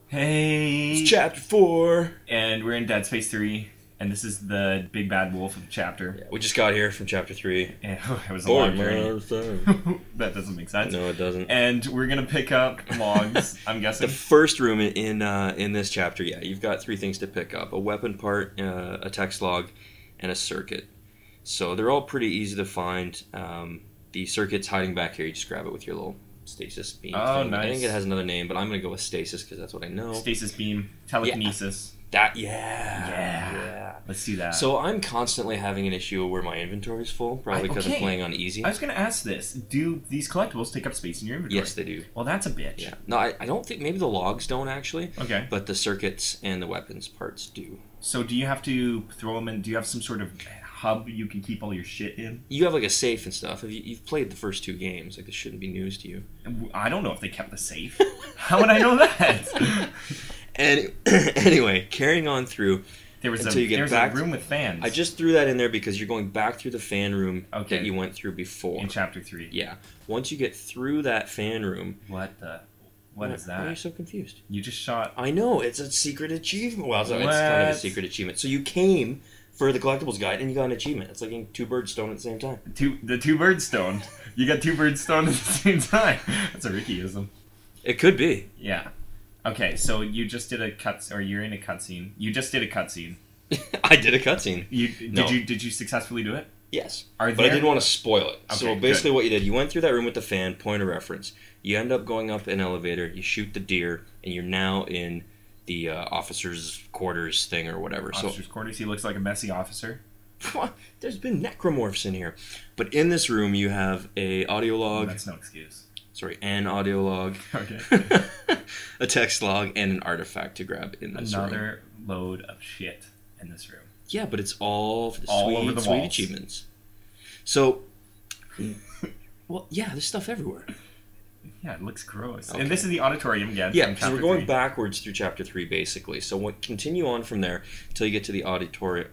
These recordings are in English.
Hey! It's chapter 4. And we're in Dead Space 3, and this is the big bad wolf of the chapter. Yeah, we just got here from chapter 3. And it was a long journey. Man. That doesn't make sense. No, it doesn't. And we're gonna pick up logs, I'm guessing. The first room in this chapter, yeah, you've got 3 things to pick up. A weapon part, a text log, and a circuit. So they're all pretty easy to find. The circuit's hiding back here. You just grab it with your little stasis beam thing. Nice. I think it has another name, but I'm going to go with stasis because that's what I know. Stasis beam, telekinesis. Yeah. Let's do that. So I'm constantly having an issue where my inventory is full, probably because I'm playing on easy. I was going to ask this. Do these collectibles take up space in your inventory? Yes, they do. Well, that's a bitch. Yeah. No, I don't think... Maybe the logs don't, actually. Okay. But the circuits and the weapons parts do. So do you have to throw them in... Do you have some sort of hub you can keep all your shit in? You have, like, a safe and stuff. You've played the first 2 games. Like, this shouldn't be news to you. I don't know if they kept the safe. How would I know that? And anyway, carrying on through... There was a room with fans. I just threw that in there because you're going back through the fan room that you went through before. In chapter 3. Yeah. Once you get through that fan room... What is that? Why are you so confused? You just shot... I know, it's a secret achievement. Well, it's kind of a secret achievement. So you came for the Collectibles guide and you got an achievement. It's like getting 2 bird stone at the same time. The 2 bird stone. You got 2 bird stone at the same time. That's a Rickyism. It could be. Yeah. Okay, so you just did a you're in a cutscene. You just did a cutscene. I did a cutscene. Did you successfully do it? Yes. But I didn't want to spoil it. Okay, so basically what you did, you went through that room with the fan, point of reference. You end up going up an elevator, you shoot the deer, and you're now in the officer's quarters thing or whatever. Officer's quarters? He looks like a messy officer. There's been necromorphs in here. But in this room you have a audio log. That's no excuse. Sorry, an audio log. Okay. A text log, and an artifact to grab in this room. Another load of shit in this room. Yeah, but it's all for the over the sweet walls. achievements. So, well, yeah, there's stuff everywhere. Yeah, it looks gross. Okay. And this is the auditorium again. Yeah, because we're going backwards through chapter 3, basically. So we'll continue on from there until you get to the auditorium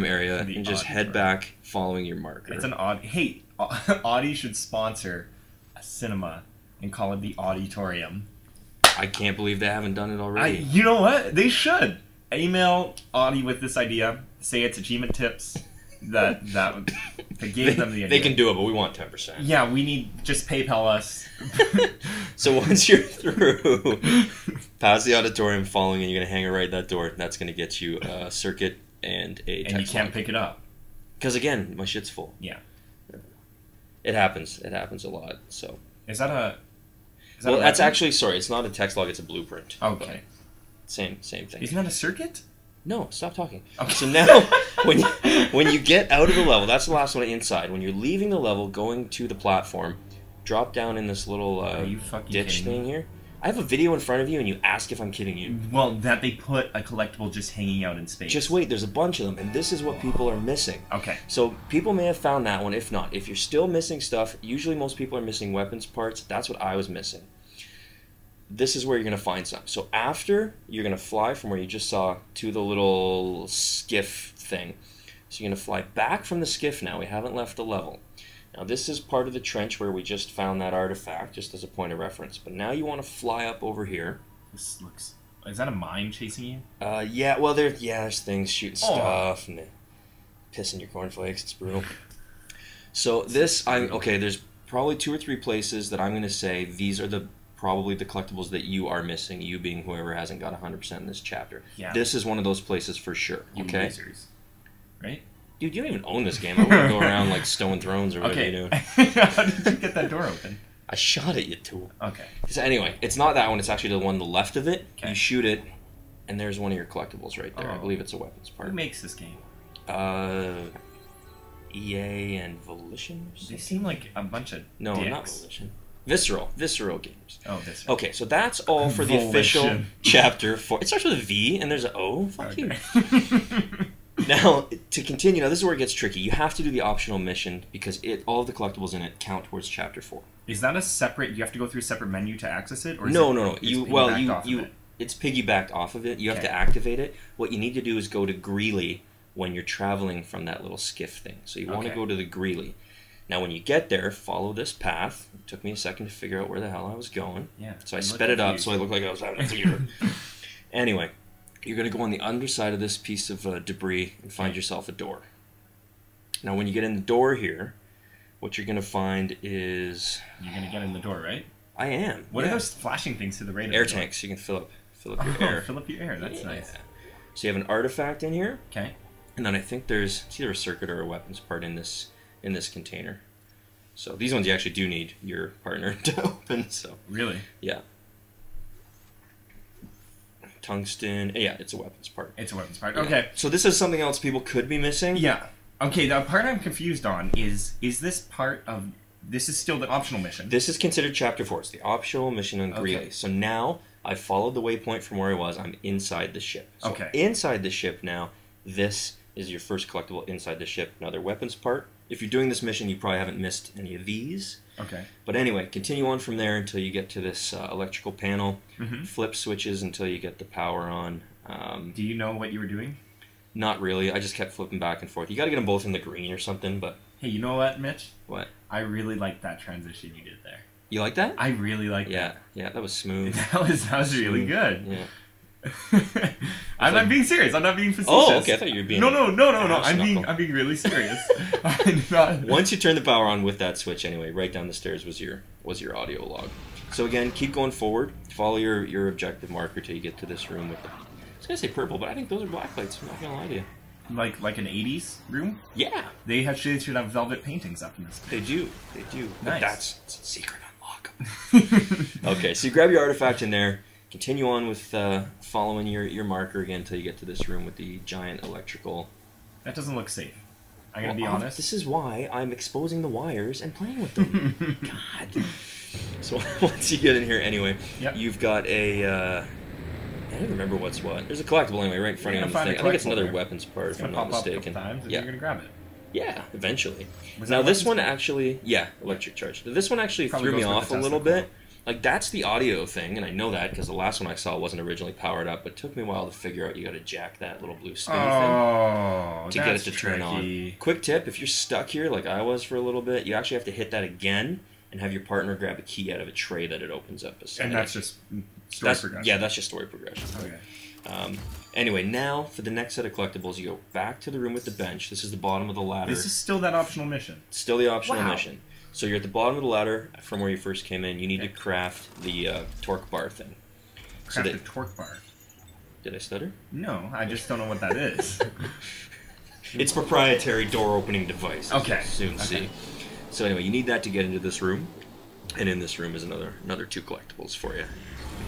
area, and just head back following your marker. It's an odd... Hey, Audi should sponsor a cinema and call it the auditorium. I can't believe they haven't done it already. You know what? They should. Email Audi with this idea. Say it's achievement tips. That gave them the idea. They can do it, but we want 10%. Yeah, we need... Just PayPal us. So once you're through, past the auditorium, following, and you're going to hang it right at that door, that's going to get you a circuit and a text And you can't log. pick it up. Because, again, my shit's full. Yeah. It happens. It happens a lot, so... Is that a... Well, that's actually... Sorry, it's not a text log, it's a blueprint. Okay. Same thing. Isn't that a circuit? No, stop talking. Okay. So now, when you get out of the level, that's the last one inside. When you're leaving the level, going to the platform, drop down in this little ditch thing here. I have a video in front of you, and you ask if I'm kidding you. Well, that they put a collectible just hanging out in space. Just wait, there's a bunch of them, and this is what people are missing. Okay. So people may have found that one. If not, if you're still missing stuff, usually most people are missing weapons parts. That's what I was missing. This is where you're going to find some. So after, you're going to fly from where you just saw to the little skiff thing. So you're going to fly back from the skiff now. We haven't left the level. Now this is part of the trench where we just found that artifact, just as a point of reference. But now you want to fly up over here. This looks... Is that a mine chasing you? Yeah, well, there's things shooting stuff and pissing your cornflakes. It's brutal. So this, there's probably 2 or 3 places that I'm going to say these are probably the collectibles that you are missing, you being whoever hasn't got 100% in this chapter. Yeah. This is one of those places for sure, okay? Losers. Right? Dude, you don't even own this game. I wouldn't go around like Stone Thrones or whatever you're doing. How did you get that door open? I shot it, you tool. Okay. So anyway, it's not that one. It's actually the one on the left of it. Okay. You shoot it, and there's one of your collectibles right there. I believe it's a weapons part. Who makes this game? EA and Volition? They seem like a bunch of No, dicks. not Volition. Visceral Games. Oh, Visceral. Okay, so that's all for the official chapter 4. It starts with a V, and there's an O. Fuck you. Now, to continue, this is where it gets tricky. You have to do the optional mission because all of the collectibles in it count towards chapter 4. Is that a separate... You have to go through a separate menu to access it? Or No. It's piggybacked off of it. You have to activate it. What you need to do is go to Greeley when you're traveling from that little skiff thing. So you want to go to the Greeley. Now, when you get there, follow this path. It took me a second to figure out where the hell I was going. Yeah. So I sped it up so I looked like I was having a fever. Anyway, you're going to go on the underside of this piece of debris and find yourself a door. Now, when you get in the door here, what you're going to find is... You're going to get in the door, right? I am. What are those flashing things to the right of Air the door? tanks. You can fill up your air. Fill up your air. That's nice. So you have an artifact in here. Okay. And then I think there's either a circuit or a weapons part in this container. So these ones you actually do need your partner to open. So really, yeah. Tungsten. Yeah, it's a weapons part. It's a weapons part. Yeah. Okay. So this is something else people could be missing. Yeah. Okay. The part I'm confused on is this part of this is still the optional mission. This is considered Chapter 4. It's the optional mission on Greeley. Okay. So now I followed the waypoint from where I was. I'm inside the ship. So inside the ship now, this is your first collectible inside the ship. Another weapons part. If you're doing this mission, you probably haven't missed any of these. Okay. But anyway, continue on from there until you get to this electrical panel. Flip switches until you get the power on. Do you know what you were doing? Not really. I just kept flipping back and forth. You got to get them both in the green or something. But hey, you know what, Mitch? What? I really like that transition you did there. You like that? I really like that. Yeah, that was smooth. That was really good. Yeah. I'm not being serious. I'm not being facetious. Oh, okay. I thought you were being. No. I'm being really serious. I'm not... Once you turn the power on with that switch, anyway, right down the stairs was your audio log. So again, keep going forward. Follow your objective marker till you get to this room with the. I was gonna say purple, but I think those are black lights. I'm not gonna lie to you. Like an 80s room? Yeah. They should have velvet paintings up in this. They do. Nice. But that's a secret unlock. Okay, so you grab your artifact in there. Continue on with following your marker again until you get to this room with the giant electrical... That doesn't look safe. I'm going to be honest. This is why I'm exposing the wires and playing with them. God. So once you get in here anyway, you've got a... I don't remember what's what. There's a collectible anyway right in front of you on the thing. I think it's another weapons part if I'm not mistaken. It's going to pop up a couple times and you're going to grab it. Yeah, eventually. Now this one actually... Yeah, electric charge. This one actually threw me off a little bit. Like, that's the audio thing, and I know that because the last one I saw wasn't originally powered up, but it took me a while to figure out you got to jack that little blue spin thing to get it to turn on. Quick tip, if you're stuck here like I was for a little bit, you actually have to hit that again and have your partner grab a key out of a tray that it opens up. And that's just story progression? Yeah, that's just story progression. Okay. Anyway, now for the next set of collectibles, you go back to the room with the bench. This is the bottom of the ladder. This is still that optional mission? Still the optional mission. So you're at the bottom of the ladder from where you first came in. You need to craft the torque bar thing. Craft the torque bar? Did I stutter? No, I just don't know what that is. It's proprietary door opening device. Okay. Soon see. So anyway, you need that to get into this room. And in this room is another 2 collectibles for you.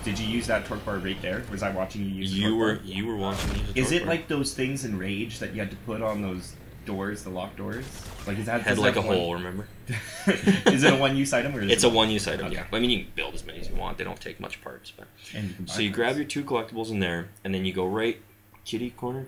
Did you use that torque bar right there? Was I watching you use the torque bar? You were watching me use the torque bar. Is it like those things in Rage that you had to put on those doors, the locked doors? Like, is that head like a hole, remember? Is it a one-use item? Or is it's a one-use item, yeah. I mean, you can build as many as you want. They don't take much parts. But. So you grab your 2 collectibles in there, and then you go right caddy corner?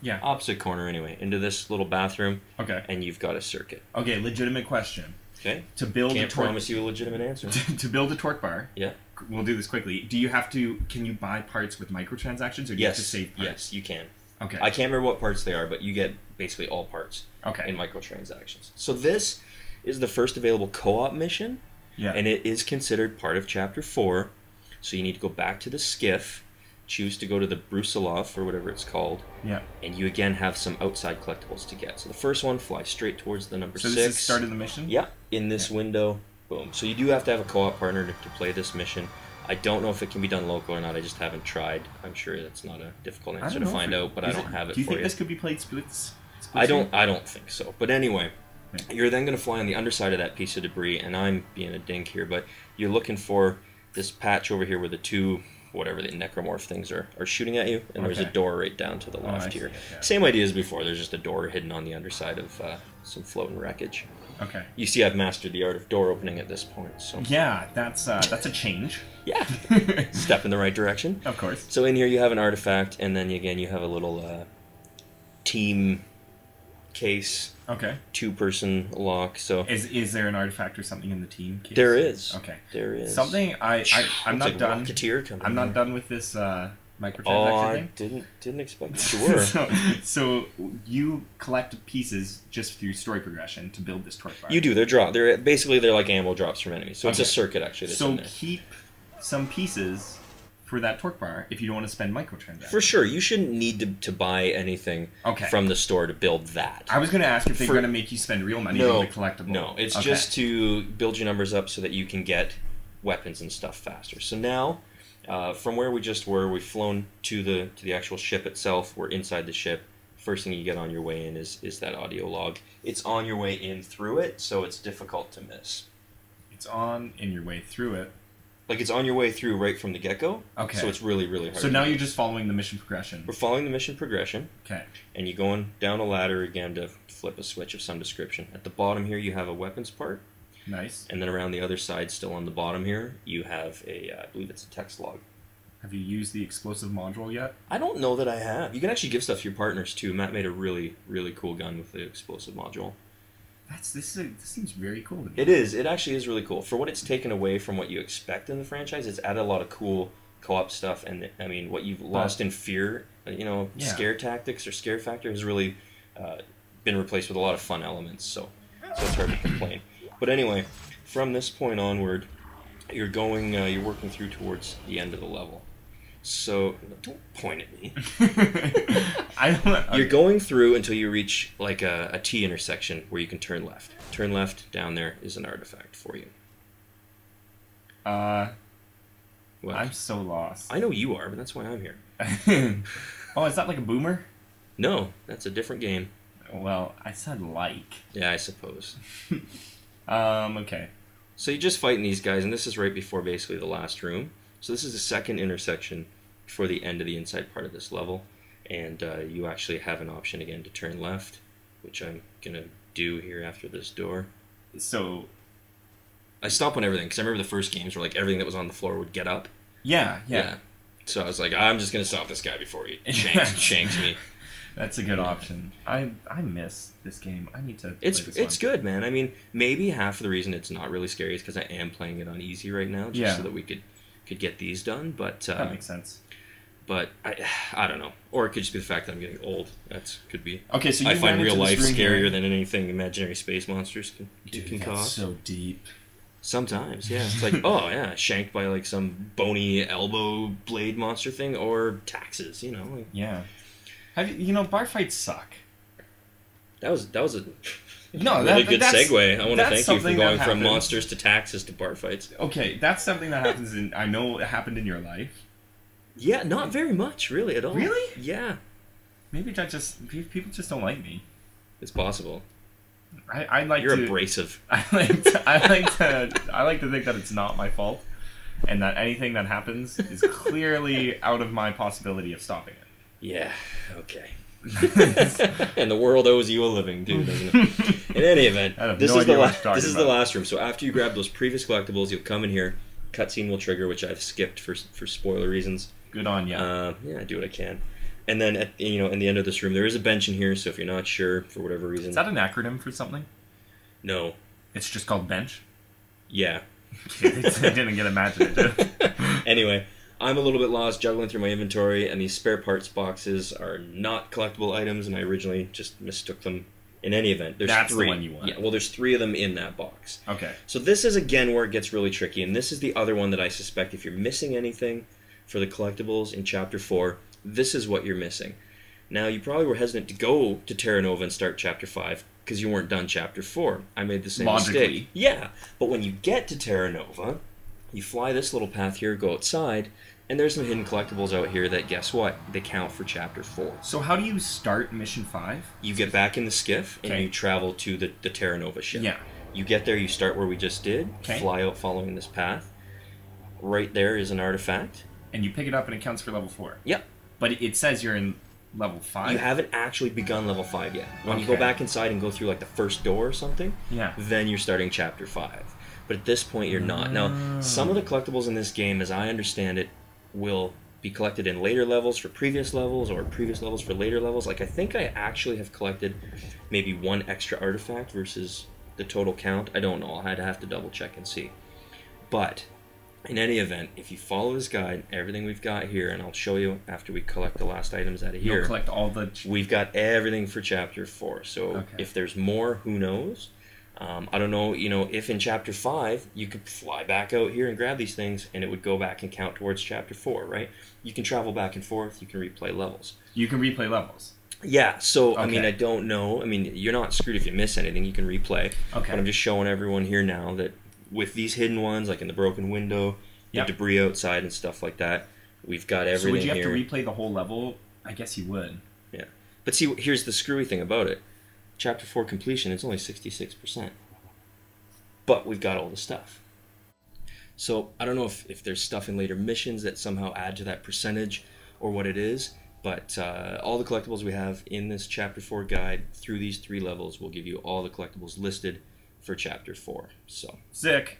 Yeah. Opposite corner, anyway, into this little bathroom. Okay. And you've got a circuit. Okay, legitimate question. Okay. To build Can't promise you a legitimate answer. To build a torque bar. Yeah. We'll do this quickly. Do you have to? Can you buy parts with microtransactions, or do you have to save parts? Yes, you can. Okay. I can't remember what parts they are, but you get basically all parts. Okay. In microtransactions. So this is the first available co-op mission. Yeah. And it is considered part of Chapter 4. So you need to go back to the skiff, choose to go to the Brusilov, or whatever it's called. Yeah. And you again have some outside collectibles to get. So the first one, fly straight towards the number 6. So this is the start of the mission? Yeah. In this window, boom. So you do have to have a co-op partner to play this mission. I don't know if it can be done local or not. I just haven't tried. I'm sure that's not a difficult answer to find out, but I don't have it for you. Do you think this could be played splits? I don't think so. But anyway, you're then going to fly on the underside of that piece of debris, and I'm being a dink here, but you're looking for this patch over here where the 2, whatever the necromorph things are shooting at you, and there's a door right down to the left here. Same idea as before. There's just a door hidden on the underside of some floating wreckage. Okay. You see, I've mastered the art of door opening at this point. So yeah, that's a change. Yeah, step in the right direction. Of course. So in here you have an artifact, and then again you have a little team case. Okay. 2-person lock. So is there an artifact or something in the team case? There is. Okay. There is something I'm not done. Rocketeer coming I'm not done with this microtransaction Oh, I thing? didn't expect that you were. So you collect pieces just through story progression to build this torque bar. You do. They're basically like ammo drops from enemies. So it's a circuit actually. That's in there. Keep some pieces for that torque bar if you don't want to spend microtransactions. For sure, you shouldn't need to buy anything from the store to build that. I was going to ask if they're going to make you spend real money to build a collectible. No, it's just to build your numbers up so that you can get weapons and stuff faster. So now, from where we just were, we've flown to the actual ship itself. We're inside the ship. First thing you get on your way in is that audio log. It's on your way in through it, so it's difficult to miss. It's on in your way through it. Like, it's on your way through right from the get-go. Okay. So it's really, really hard. So now you're just following the mission progression. We're following the mission progression. Okay. And you're going down a ladder again to flip a switch of some description. At the bottom here, you have a weapons part. Nice. And then around the other side, still on the bottom here, you have I believe it's a text log. Have you used the explosive module yet? I don't know that I have. You can actually give stuff to your partners, too. Matt made a really, really cool gun with the explosive module. This seems very cool to me. It is. It actually is really cool. For what it's taken away from what you expect in the franchise, it's added a lot of cool co-op stuff. And, I mean, what you've lost in fear, scare tactics or scare factor has really been replaced with a lot of fun elements. So it's hard to complain. But anyway, from this point onward, you're working through towards the end of the level. So, don't point at me. You're going through until you reach like a T intersection where you can turn left. Turn left, down there is an artifact for you. What? I'm so lost. I know you are, but that's why I'm here. Oh, is that like a boomer? No, that's a different game. Well, I said like. Yeah, I suppose. Okay. So you're just fighting these guys, and this is right before basically the last room. So this is the second intersection for the end of the inside part of this level, and you actually have an option again to turn left, which I'm gonna do here after this door. So I stomp on everything because I remember the first games where like everything that was on the floor would get up. Yeah. So I was like, I'm just gonna stop this guy before he shanks me. That's a good option. I miss this game. I need to. It's good, man. I mean, maybe half of the reason it's not really scary is because I am playing it on easy right now, just so that we could get these done. But that makes sense. But I don't know, or it could just be the fact that I'm getting old. That could be. Okay, so I find real life scarier than anything imaginary space monsters can cause. So deep. Sometimes, yeah. It's like, oh yeah, shanked by like some bony elbow blade monster thing, or taxes. Like, yeah. Bar fights suck. That was a really good segue. I want to thank you for going from monsters to taxes to bar fights. Okay, that's something that happens I know it happened in your life. Yeah, not very much, really, at all. Really? Yeah. Maybe people just don't like me. It's possible. You're abrasive. I like to think that it's not my fault, and that anything that happens is clearly out of my possibility of stopping it. Yeah. Okay. And the world owes you a living, dude, doesn't it? In any event, this is the last room. So after you grab those previous collectibles, you'll come in here. Cutscene will trigger, which I've skipped for spoiler reasons. Good on you. Yeah, I do what I can. And then in the end of this room, there is a bench in here. So if you're not sure for whatever reason, is that an acronym for something? No. It's just called bench. Yeah. I didn't get imaginative. Anyway. I'm a little bit lost juggling through my inventory, and these spare parts boxes are not collectible items, and I originally just mistook them. In any event, That's the one you want. Yeah, well, there's 3 of them in that box. Okay. So this is, again, where it gets really tricky, and this is the other one that I suspect if you're missing anything for the collectibles in Chapter 4, this is what you're missing. Now, you probably were hesitant to go to Terra Nova and start Chapter 5, because you weren't done Chapter 4. I made the same mistake. Yeah, but when you get to Terra Nova, you fly this little path here, go outside, and there's some hidden collectibles out here that, guess what? They count for Chapter 4. So how do you start Mission 5? You get back in the skiff, and you travel to the Terra Nova ship. Yeah. You get there, you start where we just did, fly out following this path. Right there is an artifact. And you pick it up and it counts for level 4? Yep. But it says you're in level 5? You haven't actually begun level 5 yet. When you go back inside and go through like the first door or something, then you're starting Chapter 5. But at this point, you're not. Now, some of the collectibles in this game, as I understand it, will be collected in later levels for previous levels, or previous levels for later levels. Like, I think I actually have collected maybe 1 extra artifact versus the total count. I don't know. I'd have to double check and see. But In any event, if you follow this guide, everything we've got here, and I'll show you after we collect the last items out of here. You'll collect all the... We've got everything for Chapter 4. So if there's more, who knows? I don't know, if in Chapter 5 you could fly back out here and grab these things, and it would go back and count towards Chapter 4, right? You can travel back and forth. You can replay levels. You can replay levels? Yeah, so, I mean, I don't know. I mean, you're not screwed if you miss anything. You can replay. Okay. But I'm just showing everyone here now that with these hidden ones, like in the broken window, the debris outside and stuff like that, we've got everything here. So would you have to replay the whole level? I guess you would. Yeah. But see, here's the screwy thing about it. Chapter 4 completion, it's only 66%. But we've got all the stuff. So I don't know if there's stuff in later missions that somehow add to that percentage or what it is, but all the collectibles we have in this Chapter 4 guide through these 3 levels will give you all the collectibles listed for Chapter 4. So sick.